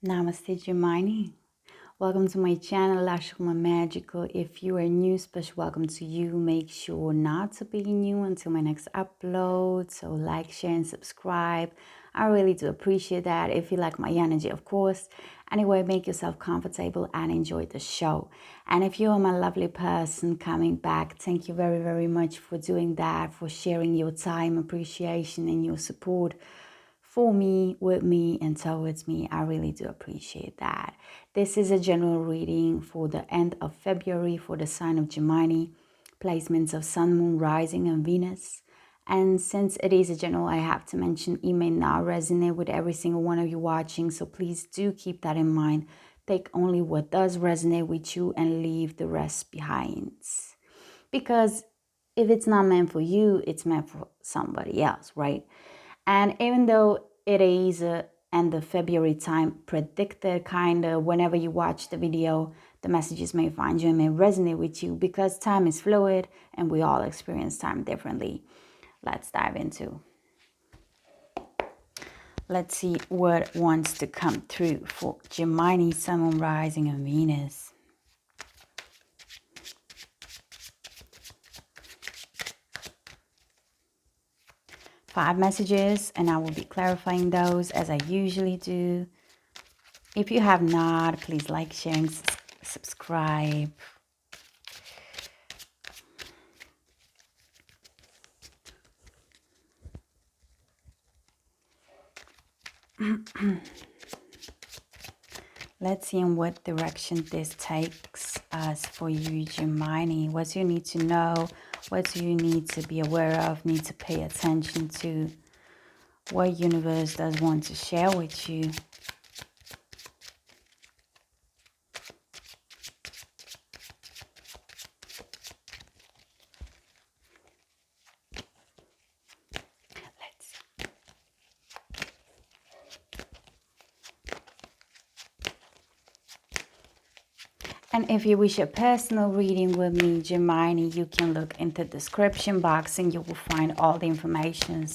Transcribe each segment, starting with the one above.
Namaste, Gemini. Welcome to my channel, Lashroomamagical. If you are new, special welcome to you. Make sure not to be new until my next upload. So like, share, and subscribe. I really do appreciate that. If you like my energy, of course. Anyway, make yourself comfortable and enjoy the show. And if you are my lovely person coming back, thank you very, very much for doing that, for sharing your time, appreciation, and your support for me, with me, and towards me. I really do appreciate that. This is a general reading for the end of February for the sign of Gemini, placements of Sun, Moon, Rising, and Venus. And since it is a general, I have to mention it may not resonate with every single one of you watching, so please do keep that in mind. Take only what does resonate with you and leave the rest behind. Because if it's not meant for you, it's meant for somebody else, right? And even though it is end of February time predicted, kind of whenever you watch the video, the messages may find you and may resonate with you because time is fluid and we all experience time differently. Let's dive into. Let's see what wants to come through for Gemini, Sun, Moon, Rising, and Venus. Five messages, and I will be clarifying those as I usually do. If you have not, please like, share, and subscribe. Let's see in what direction this takes us for you, Gemini. What do you need to know? What do you need to be aware of, need to pay attention to? What universe does want to share with you? Let's see. And if you wish a personal reading with me, Gemini, you can look in the description box and you will find all the information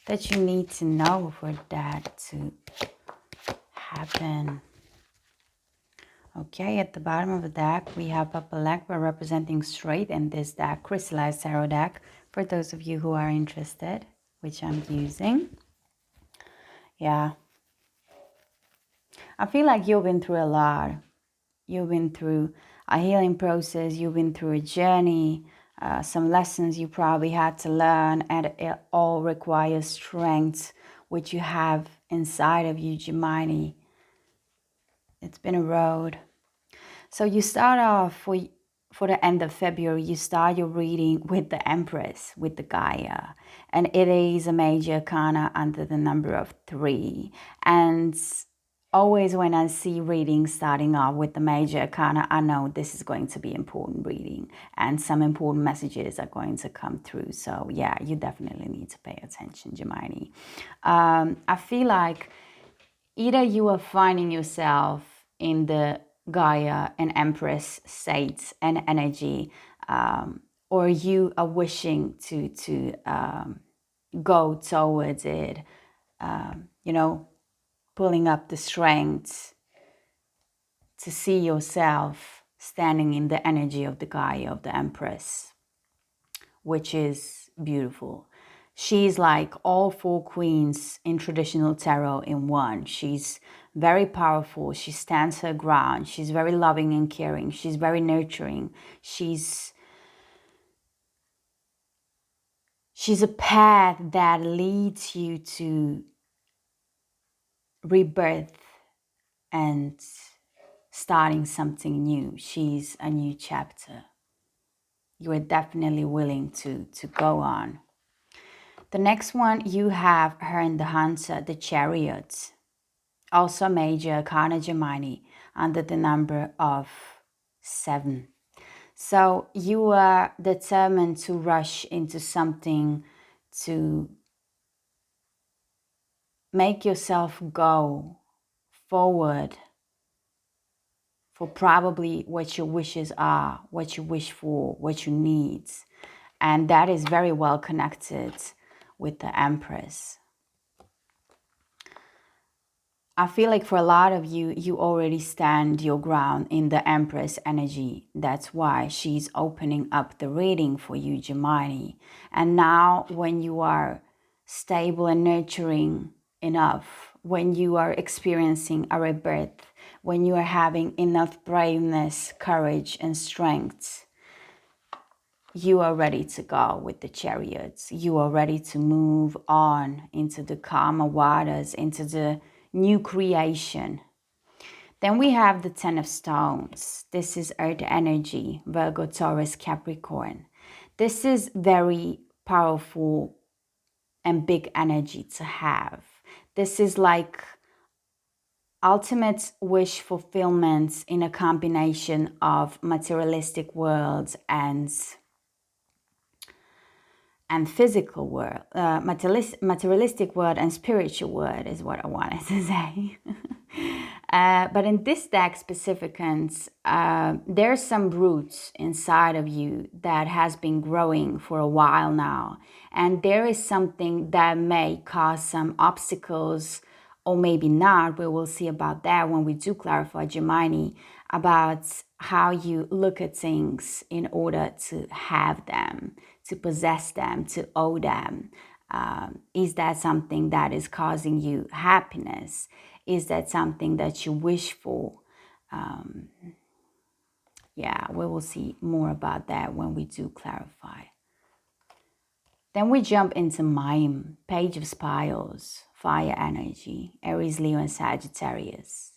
that you need to know for that to happen. Okay, at the bottom of the deck, we have Purple Aqua representing straight, and this deck, Crystallized Tarot deck, for those of you who are interested, which I'm using. Yeah. I feel like you've been through a lot. You've been through a healing process. You've been through a journey, some lessons you probably had to learn, and it all requires strength, which you have inside of you, Gemini. It's been a road. So you start off for the end of February, you start your reading with the Empress, with the Gaia. And it is a major arcana under the number of 3. And always when I see readings starting off with the major arcana, I know this is going to be important reading. And some important messages are going to come through. So yeah, you definitely need to pay attention, Gemini. I feel like either you are finding yourself in the Gaia and Empress states and energy, or you are wishing to go towards it, pulling up the strength to see yourself standing in the energy of the Gaia, of the Empress, which is beautiful. She's like all 4 queens in traditional tarot in one. She's very powerful. She stands her ground. She's very loving and caring. She's very nurturing. She's a path that leads you to rebirth and starting something new. She's a new chapter. You are definitely willing to go on. The next one, you have her in the Hunter, the Chariot. Also major arcana, Gemini, under the number of 7. So you are determined to rush into something, to make yourself go forward for probably what your wishes are, what you wish for, what you need. And that is very well connected with the Empress. I feel like for a lot of you, you already stand your ground in the Empress energy. That's why she's opening up the reading for you, Gemini. And now when you are stable and nurturing enough, when you are experiencing a rebirth, when you are having enough braveness, courage, and strength, you are ready to go with the chariots. You are ready to move on into the calmer waters, into the new creation. Then we have the Ten of Stones. This is Earth energy, Virgo, Taurus, Capricorn. This is very powerful and big energy to have. This is like ultimate wish fulfillment in a combination of materialistic worlds and physical world, materialistic world and spiritual world is what I wanted to say. But in this deck specificans, there's some roots inside of you that has been growing for a while now. And there is something that may cause some obstacles, or maybe not. We will see about that when we do clarify, Gemini, about how you look at things in order to have them, to possess them, to own them. Is that something that is causing you happiness? Is that something that you wish for? Yeah, we will see more about that when we do clarify. Then we jump into Mime, Page of Spirals, fire energy, Aries, Leo, and Sagittarius.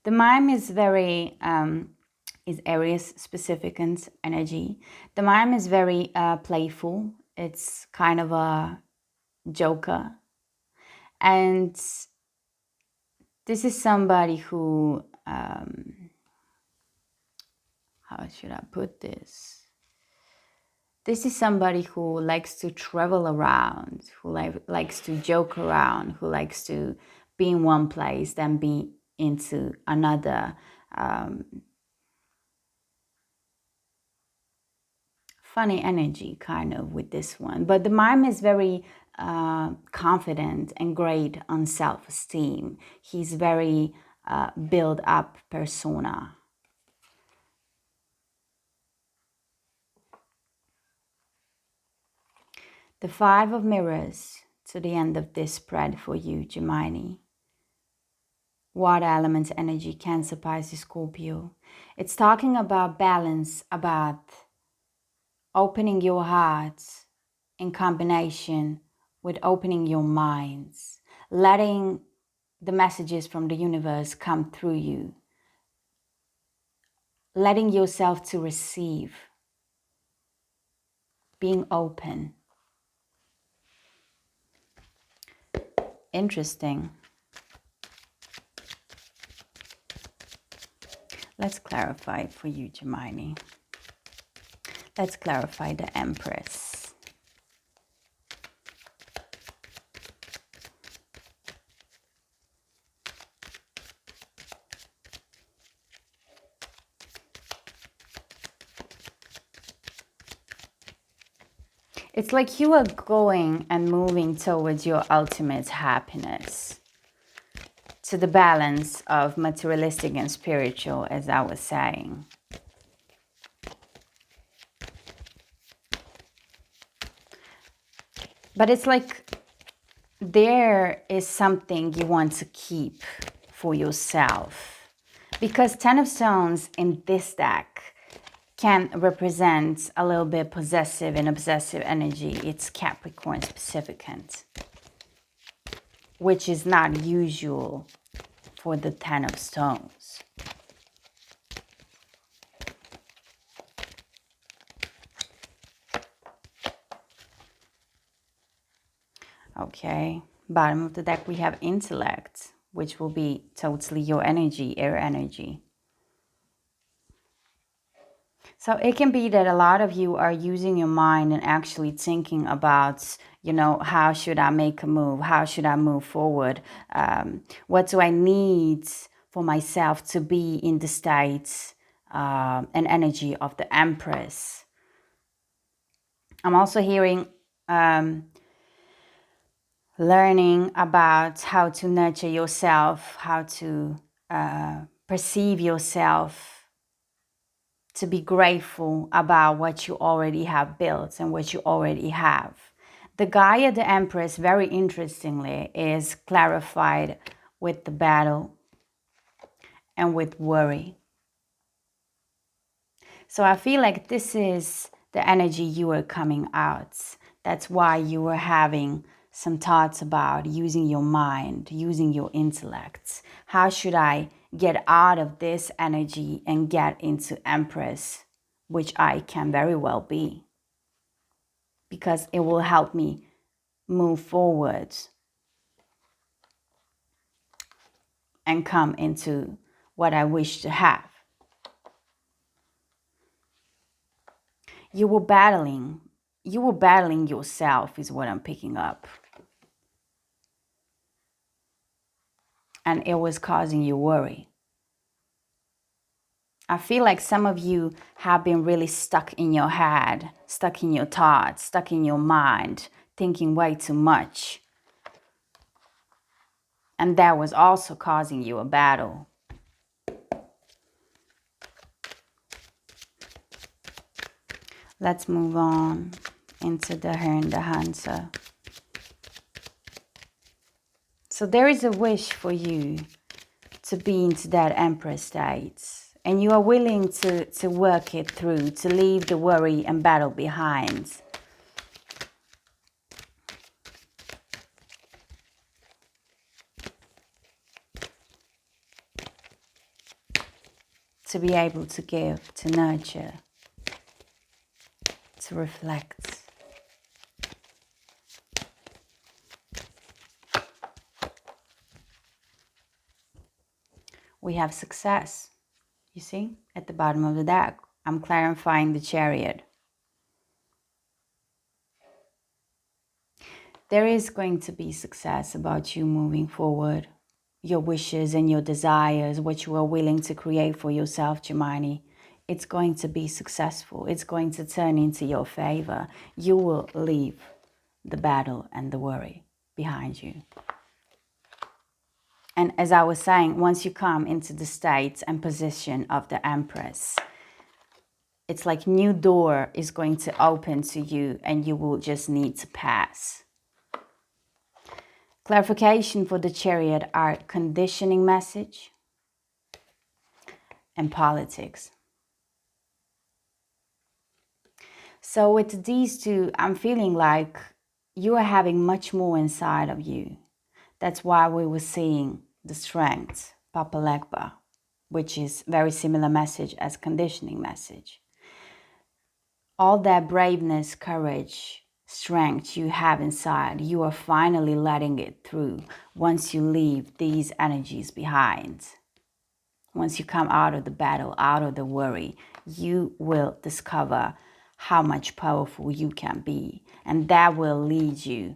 The Mime is very, is Aries specific energy. The Mime is very playful. It's kind of a joker. And this is somebody who, how should I put this? This is somebody who likes to travel around, who likes to joke around, who likes to be in one place, then be into another. Funny energy kind of with this one. But the Mime is very confident and great on self-esteem. He's very built up persona. The Five of Mirrors to the end of this spread for you, Gemini. Water element energy, Cancer, Pisces, Scorpio. It's talking about balance, about opening your hearts in combination with opening your minds, letting the messages from the universe come through you, letting yourself to receive, being open. Interesting. Let's clarify for you, Gemini. Let's clarify the Empress. It's like you are going and moving towards your ultimate happiness, to the balance of materialistic and spiritual, as I was saying. But it's like there is something you want to keep for yourself. Because Ten of Stones in this deck can represent a little bit possessive and obsessive energy. It's Capricorn specific, which is not usual for the Ten of Stones. Okay, bottom of the deck we have Intellect, which will be totally your energy, air energy. So it can be that a lot of you are using your mind and actually thinking about, you know, how should I make a move? How should I move forward? What do I need for myself to be in the state and energy of the Empress? I'm also hearing learning about how to nurture yourself, how to perceive yourself, to be grateful about what you already have built and what you already have. The Gaia, the Empress, very interestingly, is clarified with the battle and with worry. So I feel like this is the energy you are coming out. That's why you were having some thoughts about using your mind, using your intellect. How should I get out of this energy and get into Empress, which I can very well be, because it will help me move forward and come into what I wish to have. You were battling yourself is what I'm picking up. And it was causing you worry. I feel like some of you have been really stuck in your head, stuck in your thoughts, stuck in your mind, thinking way too much. And that was also causing you a battle. Let's move on into the Her and the Hunter. So there is a wish for you to be into that Empress state. And you are willing to work it through, to leave the worry and battle behind. To be able to give, to nurture, to reflect. We have success. You see, at the bottom of the deck, I'm clarifying the Chariot. There is going to be success about you moving forward. Your wishes and your desires, what you are willing to create for yourself, Gemini, it's going to be successful. It's going to turn into your favor. You will leave the battle and the worry behind you. And as I was saying, once you come into the state and position of the Empress, it's like new door is going to open to you and you will just need to pass. Clarification for the Chariot are conditioning message and politics. So with these two, I'm feeling like you are having much more inside of you. That's why we were seeing the strength, Papa Legba, which is very similar message as conditioning message. All that braveness, courage, strength you have inside, you are finally letting it through once you leave these energies behind. Once you come out of the battle, out of the worry, you will discover how much powerful you can be. And that will lead you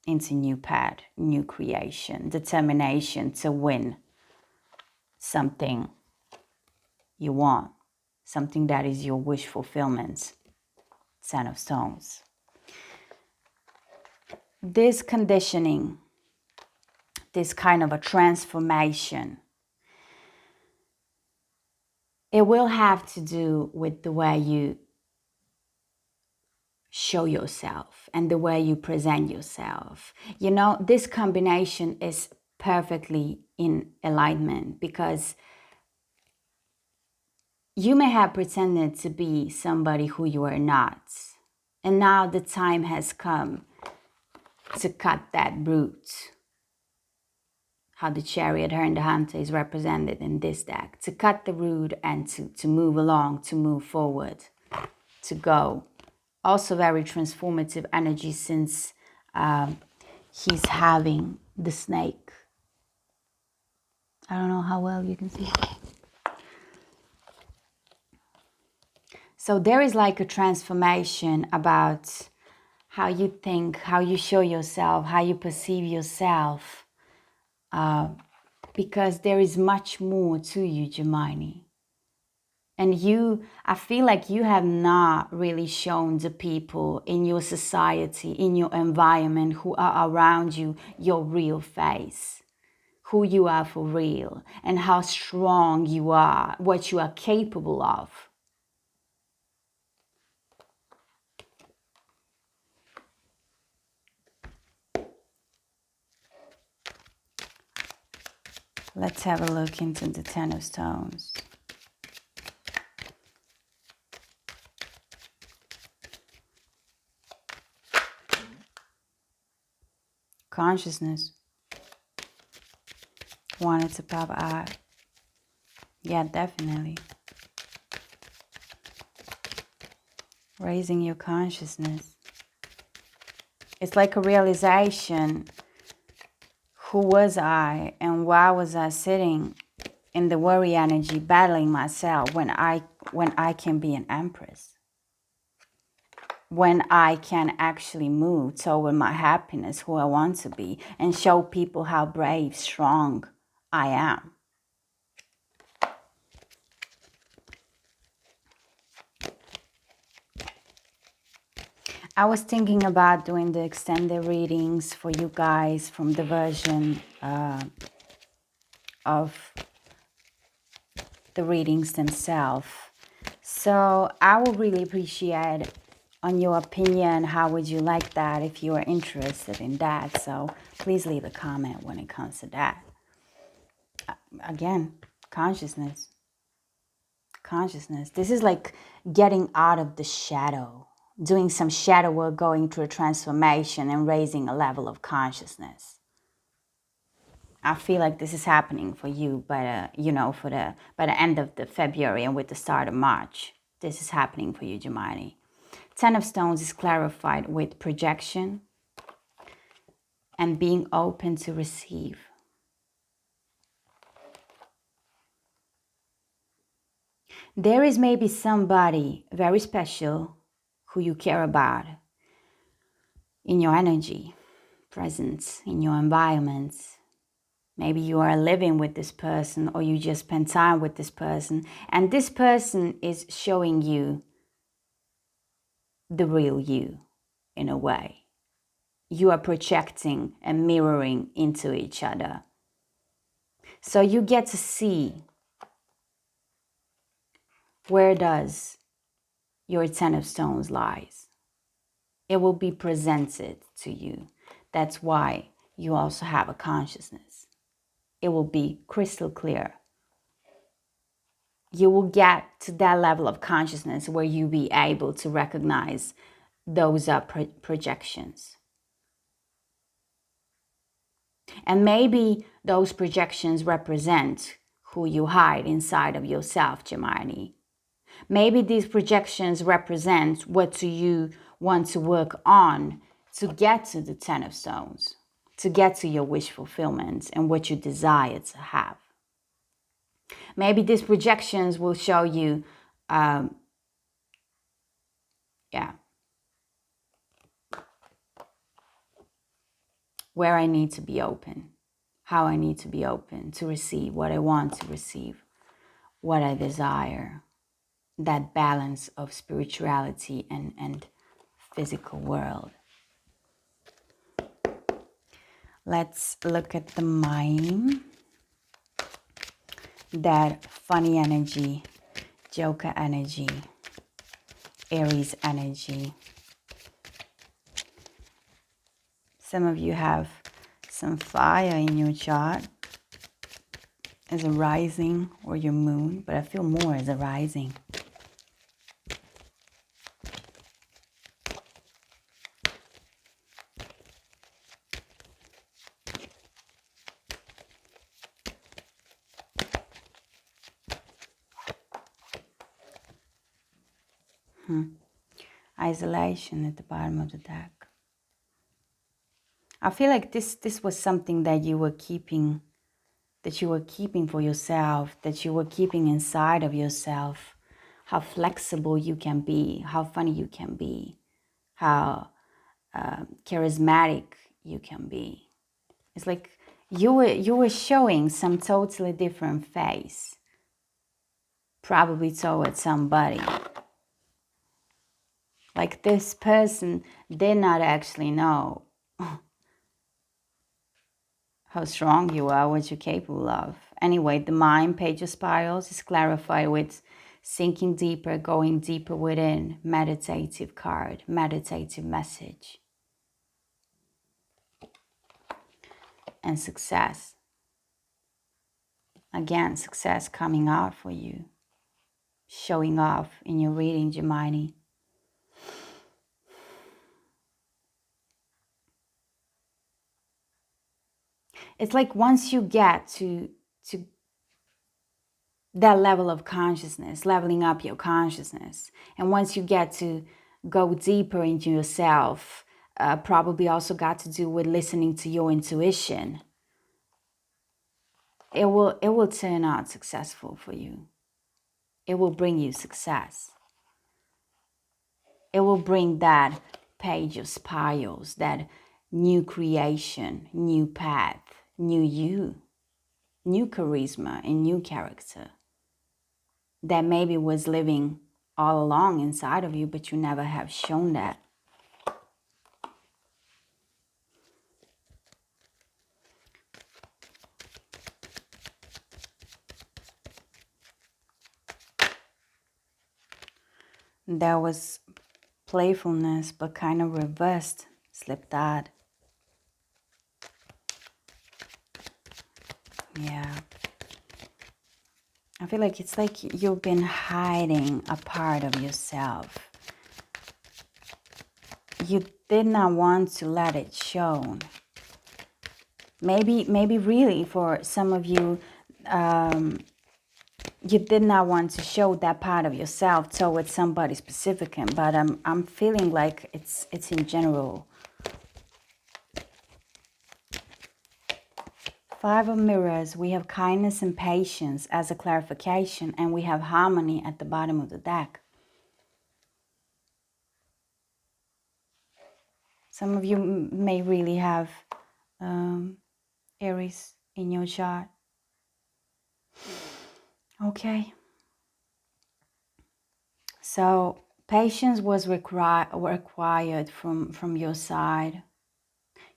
into new path, new creation, determination to win something you want, something that is your wish fulfillment. Ten of Stones. This conditioning, this kind of a transformation, it will have to do with the way you show yourself and the way you present yourself. You know, this combination is perfectly in alignment because you may have pretended to be somebody who you are not. And now the time has come to cut that root. How the Chariot, Her and the Hunter is represented in this deck. To cut the root and to move along, to move forward, to go. Also very transformative energy since he's having the snake. I don't know how well you can see. So there is like a transformation about how you think, how you show yourself, how you perceive yourself. Because there is much more to you, Gemini. And I feel like you have not really shown the people in your society, in your environment who are around you, your real face, who you are for real, and how strong you are, what you are capable of. Let's have a look into the Ten of Stones. Consciousness wanted to pop out. Yeah, definitely. Raising your consciousness. It's like a realization. Who was I and why was I sitting in the worry energy battling myself when I can be an empress? When I can actually move toward my happiness, who I want to be, and show people how brave, strong I am. I was thinking about doing the extended readings for you guys from the version of the readings themselves. So I would really appreciate on your opinion, how would you like that if you are interested in that. So please leave a comment when it comes to that. Again, consciousness. Consciousness. This is like getting out of the shadow, doing some shadow work, going through a transformation and raising a level of consciousness. I feel like this is happening for you, but by the end of the February and with the start of March, this is happening for you, Gemini. Ten of Stones is clarified with projection and being open to receive. There is maybe somebody very special who you care about in your energy, presence, in your environment. Maybe you are living with this person or you just spend time with this person, and this person is showing you the real you in a way. You are projecting and mirroring into each other. So you get to see where does your Ten of Stones lies. It will be presented to you. That's why you also have a consciousness. It will be crystal clear. You will get to that level of consciousness where you be able to recognize those projections. And maybe those projections represent who you hide inside of yourself, Gemini. Maybe these projections represent what do you want to work on to get to the Ten of Stones, to get to your wish fulfillment and what you desire to have. Maybe these projections will show you, where I need to be open, how I need to be open to receive what I want to receive, what I desire, that balance of spirituality and physical world. Let's look at the mime. That funny energy, Joker energy, Aries energy. Some of you have some fire in your chart as a rising or your moon, but I feel more as a rising. Isolation at the bottom of the deck. I feel like this was something that you were keeping for yourself, that you were keeping inside of yourself. How flexible you can be, how funny you can be, how charismatic you can be. It's like you were showing some totally different face. probably towards somebody. Like this person did not actually know how strong you are, what you're capable of. Anyway, the mind, Page of Spirals, is clarified with sinking deeper, going deeper within, meditative card, meditative message. And success. Again, success coming out for you, showing off in your reading, Gemini. It's like once you get to that level of consciousness, leveling up your consciousness, and once you get to go deeper into yourself, probably also got to do with listening to your intuition, it will turn out successful for you. It will bring you success. It will bring that Page of Spirals, that new creation, new path, new you, new charisma and new character that maybe was living all along inside of you, but you never have shown that. There was playfulness, but kind of reversed, slipped out. Yeah. I feel like it's like you've been hiding a part of yourself. You did not want to let it show. Maybe really for some of you, you did not want to show that part of yourself towards somebody specific, but I'm feeling like it's in general. Five of Mirrors, we have kindness and patience as a clarification, and we have harmony at the bottom of the deck. Some of you may really have Aries in your chart. Okay. So patience was required from your side.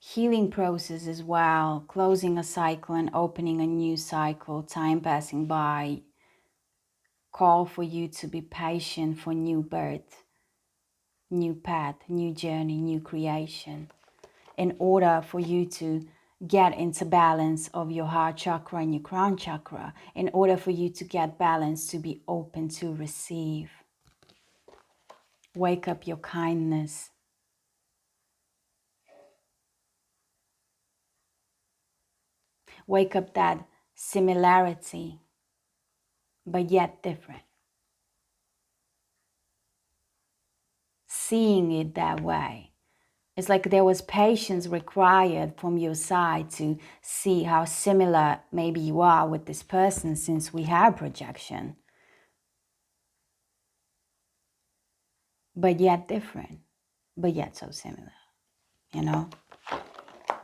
Healing process as well, closing a cycle and opening a new cycle, time passing by. Call for you to be patient for new birth, new path, new journey, new creation. In order for you to get into balance of your heart chakra and your crown chakra, in order for you to get balance, to be open to receive. Wake up your kindness. Wake up that similarity, but yet different. Seeing it that way. It's like there was patience required from your side to see how similar maybe you are with this person, since we have projection. But yet different, but yet so similar, you know,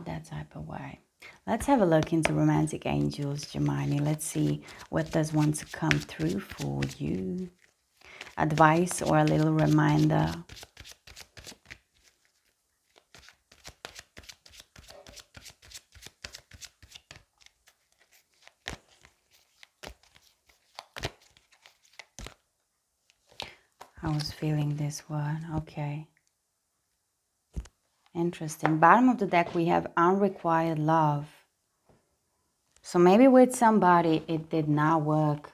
that type of way. Let's have a look into romantic angels, Gemini. Let's see what does want to come through for you. Advice or a little reminder. I was feeling this one. Okay. Interesting. Bottom of the deck, we have unrequited love. So maybe with somebody, it did not work.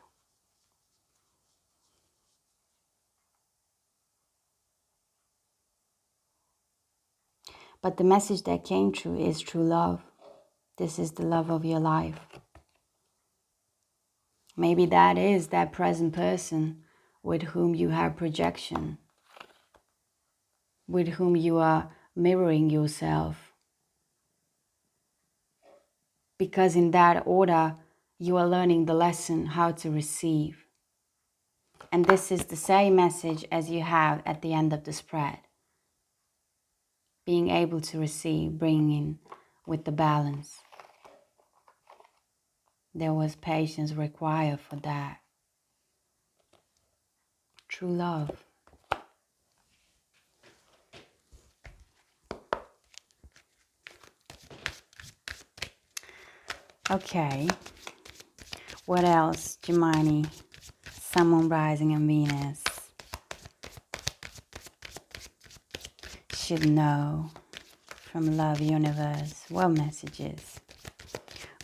But the message that came through is true love. This is the love of your life. Maybe that is that present person with whom you have projection, with whom you are mirroring yourself. Because in that order, you are learning the lesson how to receive. And this is the same message as you have at the end of the spread. Being able to receive, bringing with the balance. There was patience required for that. true love. Okay. What else, Gemini? Sun, Moon, Rising, and Venus should know from Love Universe. What messages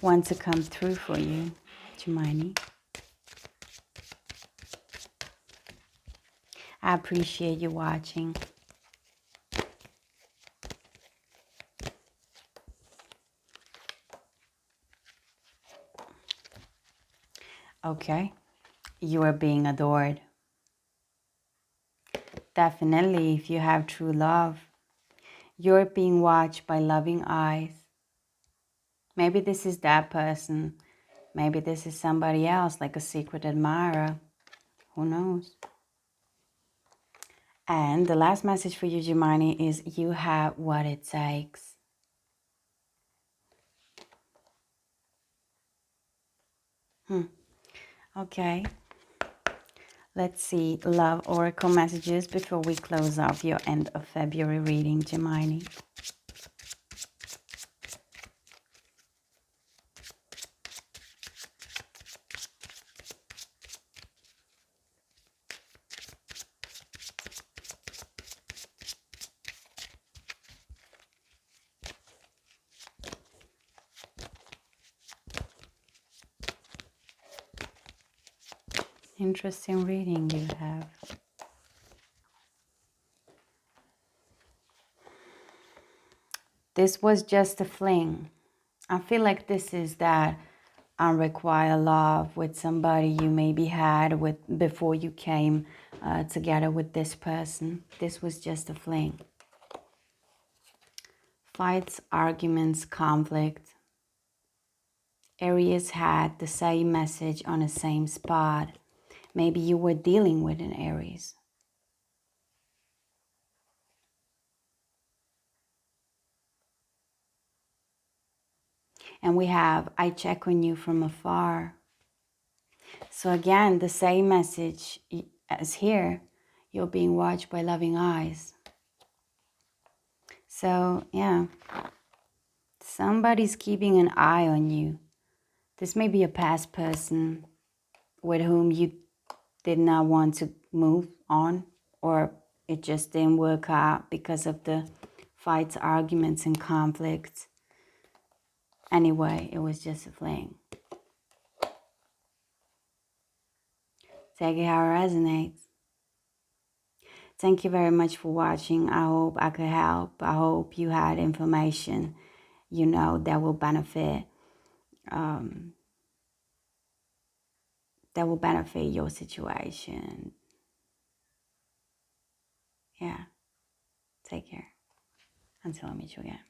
want to come through for you, Gemini? I appreciate you watching. Okay, you are being adored. Definitely, if you have true love, you're being watched by loving eyes. Maybe this is that person. Maybe this is somebody else, like a secret admirer. Who knows? And the last message for you, Gemini, is you have what it takes. Okay. Let's see love oracle messages before we close off your end of February reading, Gemini. Interesting reading you have. This was just a fling. I feel like this is that unrequited love with somebody you maybe had with before you came together with this person. This was just a fling. Fights, arguments, conflict. Aries had the same message on the same spot. Maybe you were dealing with an Aries. And we have, I check on you from afar. So again, the same message as here. You're being watched by loving eyes. So, yeah. Somebody's keeping an eye on you. This may be a past person with whom you did not want to move on, or it just didn't work out because of the fights, arguments, and conflicts. Anyway, it was just a fling. Take it how it resonates. Thank you very much for watching. I hope I could help. I hope you had information, that will benefit. That will benefit your situation. Yeah. Take care. Until I meet you again.